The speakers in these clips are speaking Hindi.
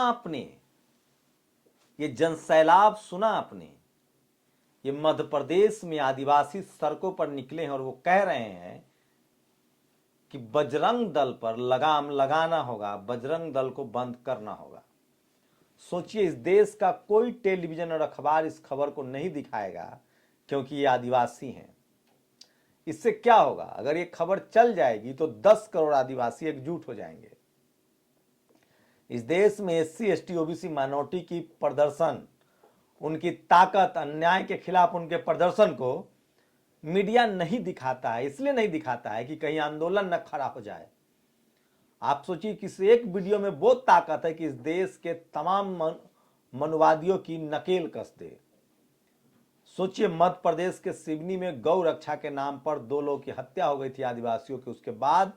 आपने, ये जनसैलाब सुना आपने? ये मध्य प्रदेश में आदिवासी सड़कों पर निकले हैं और वो कह रहे हैं कि बजरंग दल पर लगाम लगाना होगा, बजरंग दल को बंद करना होगा। सोचिए, इस देश का कोई टेलीविजन और अखबार इस खबर को नहीं दिखाएगा क्योंकि ये आदिवासी हैं। इससे क्या होगा? अगर ये खबर चल जाएगी तो 10 करोड़ आदिवासी एकजुट हो जाएंगे। इस देश में एससी एसटी ओबीसी माइनॉरिटी की प्रदर्शन, उनकी ताकत, अन्याय के खिलाफ उनके प्रदर्शन को मीडिया नहीं दिखाता है। इसलिए नहीं दिखाता है कि कहीं आंदोलन न खड़ा हो जाए। आप सोचिए कि इस एक वीडियो में वो ताकत है कि इस देश के तमाम मनुवादियों की नकेल कस दे। सोचिए, मध्य प्रदेश के सिवनी में गौ रक्षा के नाम पर 2 लोगों की हत्या हो गई थी आदिवासियों की। उसके बाद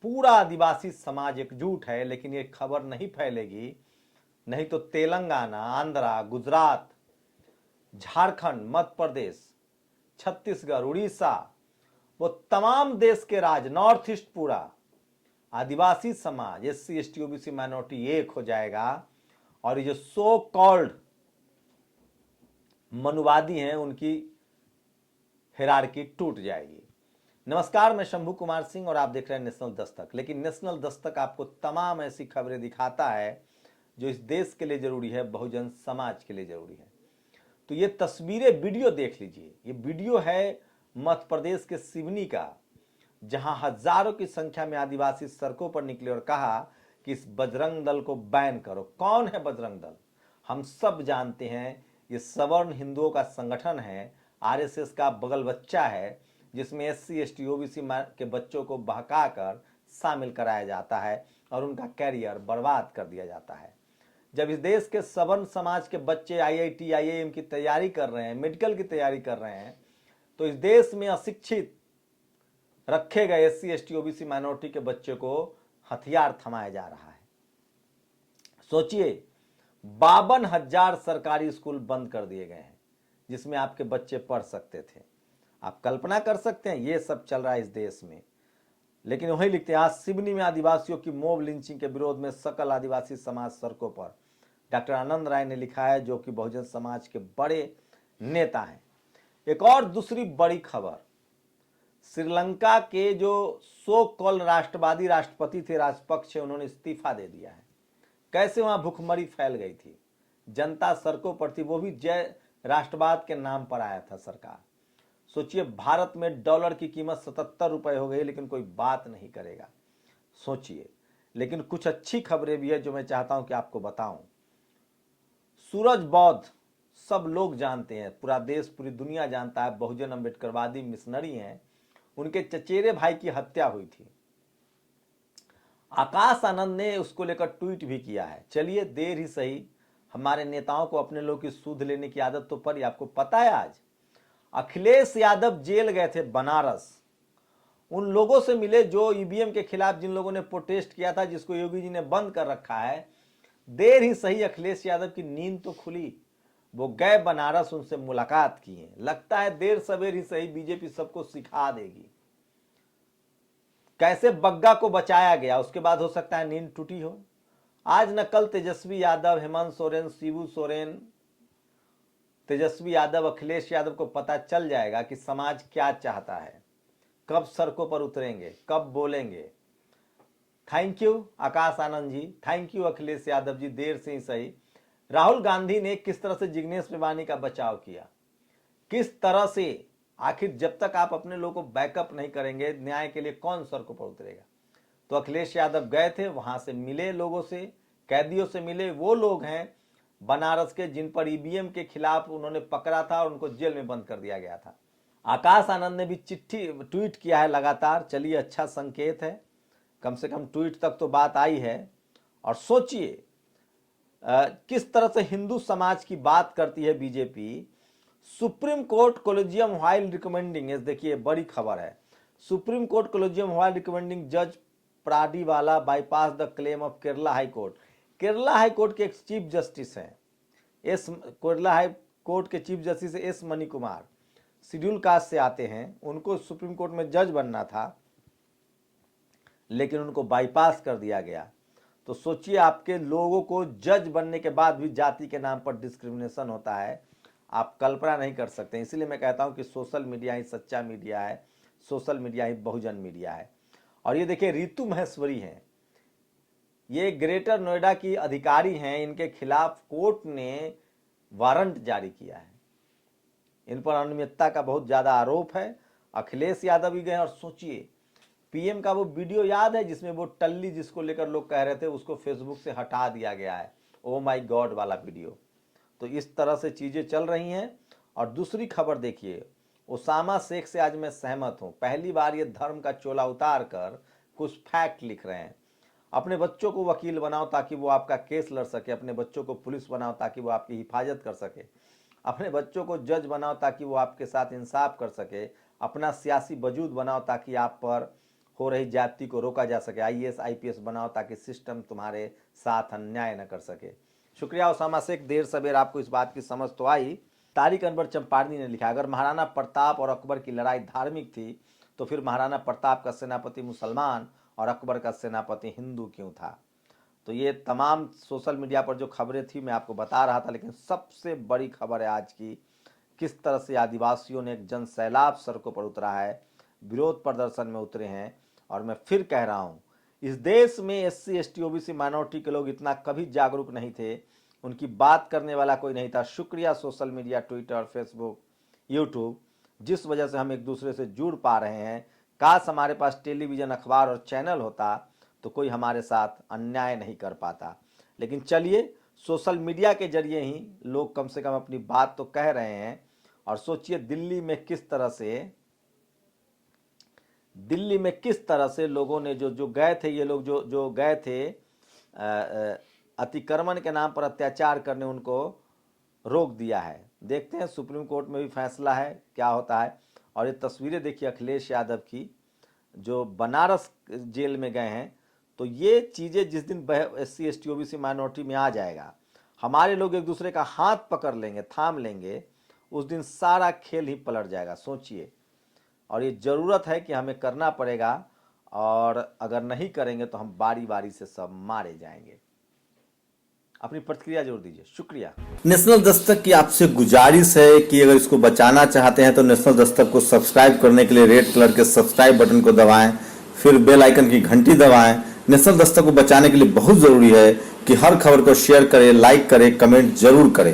पूरा आदिवासी समाज एकजुट है, लेकिन ये खबर नहीं फैलेगी। नहीं तो तेलंगाना, आंध्रा, गुजरात, झारखंड, मध्य प्रदेश, छत्तीसगढ़, उड़ीसा, वो तमाम देश के राज्य, नॉर्थ ईस्ट पूरा आदिवासी समाज, एससी एसटी ओबीसी माइनॉरिटी एक हो जाएगा और ये जो सो कॉल्ड मनुवादी हैं उनकी हिरार्की टूट जाएगी। नमस्कार, मैं शंभू कुमार सिंह और आप देख रहे हैं नेशनल दस्तक। लेकिन नेशनल दस्तक आपको तमाम ऐसी खबरें दिखाता है जो इस देश के लिए जरूरी है, बहुजन समाज के लिए जरूरी है। तो ये तस्वीरें, वीडियो देख लीजिए। ये वीडियो है मध्य प्रदेश के सिवनी का, जहां हजारों की संख्या में आदिवासी सड़कों पर निकले और कहा कि इस बजरंग दल को बैन करो। कौन है बजरंग दल? हम सब जानते हैं, ये सवर्ण हिंदुओं का संगठन है, आरएसएस का बगल बच्चा है, जिसमें एससी एसटी ओबीसी के बच्चों को बहकाकर शामिल कराया जाता है और उनका कैरियर बर्बाद कर दिया जाता है। जब इस देश के सवर्ण समाज के बच्चे आईआईटी आईआईएम की तैयारी कर रहे हैं, मेडिकल की तैयारी कर रहे हैं, तो इस देश में अशिक्षित रखे गए एससी एसटी ओबीसी माइनॉरिटी के बच्चे को हथियार थमाया जा रहा है। सोचिए, 52,000 सरकारी स्कूल बंद कर दिए गए हैं जिसमें आपके बच्चे पढ़ सकते थे। आप कल्पना कर सकते हैं ये सब चल रहा है इस देश में। लेकिन वही लिखते हैं, आज सिवनी में आदिवासियों की मॉब लिंचिंग के विरोध में सकल आदिवासी समाज सड़कों पर। डॉक्टर आनंद राय ने लिखा है, जो कि बहुजन समाज के बड़े नेता हैं। एक और दूसरी बड़ी खबर, श्रीलंका के जो सो कॉल राष्ट्रवादी राष्ट्रपति थे राजपक्षे, उन्होंने इस्तीफा दे दिया है। कैसे वहां भुखमरी फैल गई थी, जनता सड़कों पर थी, वो भी जय राष्ट्रवाद के नाम पर आया था सरकार। सोचिए, भारत में डॉलर की कीमत 77 रुपए हो गई, लेकिन कोई बात नहीं करेगा। सोचिए, लेकिन कुछ अच्छी खबरें भी है जो मैं चाहता हूं कि आपको बताऊं। सूरज बौद्ध सब लोग जानते हैं, पूरा देश पूरी दुनिया जानता है, बहुजन अम्बेडकरवादी मिशनरी हैं। उनके चचेरे भाई की हत्या हुई थी। आकाश आनंद ने उसको लेकर ट्वीट भी किया है। चलिए, देर ही सही, हमारे नेताओं को अपने लोग की सूद लेने की आदत तो पड़ी। आपको पता है, आज अखिलेश यादव जेल गए थे बनारस, उन लोगों से मिले जो ईवीएम के खिलाफ, जिन लोगों ने प्रोटेस्ट किया था, जिसको योगी जी ने बंद कर रखा है। देर ही सही अखिलेश यादव की नींद तो खुली, वो गए बनारस, उनसे मुलाकात किए। लगता है देर सवेर ही सही बीजेपी सबको सिखा देगी कैसे बग्गा को बचाया गया। उसके बाद हो सकता है नींद टूटी हो। आज न कल तेजस्वी यादव, हेमंत सोरेन, शिबू सोरेन, तेजस्वी यादव, अखिलेश यादव को पता चल जाएगा कि समाज क्या चाहता है, कब सड़कों पर उतरेंगे, कब बोलेंगे। Thank you Akash Anand ji, thank you Akhilesh Yadav ji, देर से ही सही। राहुल गांधी ने किस तरह से जिग्नेश मेवानी का बचाव किया, किस तरह से, आखिर जब तक आप अपने लोगों को बैकअप नहीं करेंगे, न्याय के लिए कौन सड़कों पर उतरेगा। तो अखिलेश यादव गए थे, वहां से मिले लोगों से, कैदियों से मिले। वो लोग हैं बनारस के जिन पर ईवीएम के खिलाफ उन्होंने पकड़ा था और उनको जेल में बंद कर दिया गया था। आकाश आनंद ने भी चिट्ठी ट्वीट किया है लगातार। चलिए, अच्छा संकेत है, कम से कम ट्वीट तक तो बात आई है। और सोचिए किस तरह से हिंदू समाज की बात करती है BJP. Supreme court collegium while recommending, देखिए बड़ी खबर है, supreme court collegium while recommending जज Pardiwala bypass the claim of Kerala high court. Kerala high court के एक चीफ जस्टिस हैं, केरला हाई कोर्ट के chief justice S Mani Kumar, schedule caste से आते हैं। उनको सुप्रीम कोर्ट में जज बनना था, लेकिन उनको बाईपास कर दिया गया। तो सोचिए आपके लोगों को जज बनने के बाद भी जाति के नाम पर डिस्क्रिमिनेशन होता है, आप कल्पना नहीं कर सकते। इसलिए मैं कहता हूं कि सोशल मीडिया ही सच्चा मीडिया है, सोशल मीडिया ही बहुजन मीडिया है। और ये देखिए रितु महेश्वरी हैं, ये ग्रेटर नोएडा की अधिकारी हैं, इनके खिलाफ कोर्ट ने वारंट जारी किया है। इन पर अनियमितता का बहुत ज़्यादा आरोप है। अखिलेश यादव भी गए और सोचिए पीएम का वो वीडियो याद है जिसमें वो टल्ली जिसको लेकर लोग कह रहे थे उसको फेसबुक से हटा दिया गया है, ओ माय गॉड वाला वीडियो। तो इस तरह से चीज़ें चल रही हैं। और दूसरी खबर देखिए, ओसामा शेख से आज मैं सहमत हूँ। पहली बार ये धर्म का चोला उतार कर कुछ फैक्ट लिख रहे हैं। अपने बच्चों को वकील बनाओ ताकि वो आपका केस लड़ सके, अपने बच्चों को पुलिस बनाओ ताकि वो आपकी हिफाजत कर सके, अपने बच्चों को जज बनाओ ताकि वो आपके साथ इंसाफ कर सके, अपना सियासी वजूद बनाओ ताकि आप पर हो रही जाति को रोका जा सके, आईएएस आईपीएस बनाओ ताकि सिस्टम तुम्हारे साथ अन्याय न कर सके। शुक्रिया ओसामा शेख, देर सवेर आपको इस बात की समझ तो आई। तारिक अनवर चंपारनी ने लिखा, अगर महाराणा प्रताप और अकबर की लड़ाई धार्मिक थी तो फिर महाराणा प्रताप का सेनापति मुसलमान और अकबर का सेनापति हिंदू क्यों था। तो ये तमाम सोशल मीडिया पर जो खबरें थी मैं आपको बता रहा था, लेकिन सबसे बड़ी खबर है आज की, किस तरह से आदिवासियों ने एक जन सैलाब सड़कों पर उतरा है, विरोध प्रदर्शन में उतरे हैं। और मैं फिर कह रहा हूँ, इस देश में एससी एसटी ओबीसी माइनॉरिटी के लोग इतना कभी जागरूक नहीं थे, उनकी बात करने वाला कोई नहीं था। शुक्रिया social media, Twitter, Facebook, YouTube, जिस वजह से हम एक दूसरे से जुड़ पा रहे हैं। काश हमारे पास टेलीविज़न, अखबार और चैनल होता तो कोई हमारे साथ अन्याय नहीं कर पाता। लेकिन चलिए, सोशल मीडिया के जरिए ही लोग कम से कम अपनी बात तो कह रहे हैं। और सोचिए दिल्ली में किस तरह से लोगों ने जो गए थे, ये लोग जो गए थे अतिक्रमण के नाम पर अत्याचार करने, उनको रोक दिया है। देखते हैं सुप्रीम कोर्ट में भी फैसला है, क्या होता है। और ये तस्वीरें देखिए अखिलेश यादव की, जो बनारस जेल में गए हैं। तो ये चीज़ें जिस दिन एससी एसटी ओबीसी माइनॉरिटी में आ जाएगा, हमारे लोग एक दूसरे का हाथ पकड़ लेंगे, थाम लेंगे, उस दिन सारा खेल ही पलट जाएगा। सोचिए, और ये ज़रूरत है कि हमें करना पड़ेगा, और अगर नहीं करेंगे तो हम बारी बारी से सब मारे जाएंगे। अपनी प्रतिक्रिया जरूर दीजिए। शुक्रिया। नेशनल दस्तक की आपसे गुजारिश है कि अगर इसको बचाना चाहते हैं तो नेशनल दस्तक को सब्सक्राइब करने के लिए रेड कलर के सब्सक्राइब बटन को दबाएं, फिर बेल आइकन की घंटी दबाएं। नेशनल दस्तक को बचाने के लिए बहुत जरूरी है कि हर खबर को शेयर करें, लाइक करें, कमेंट जरूर करें।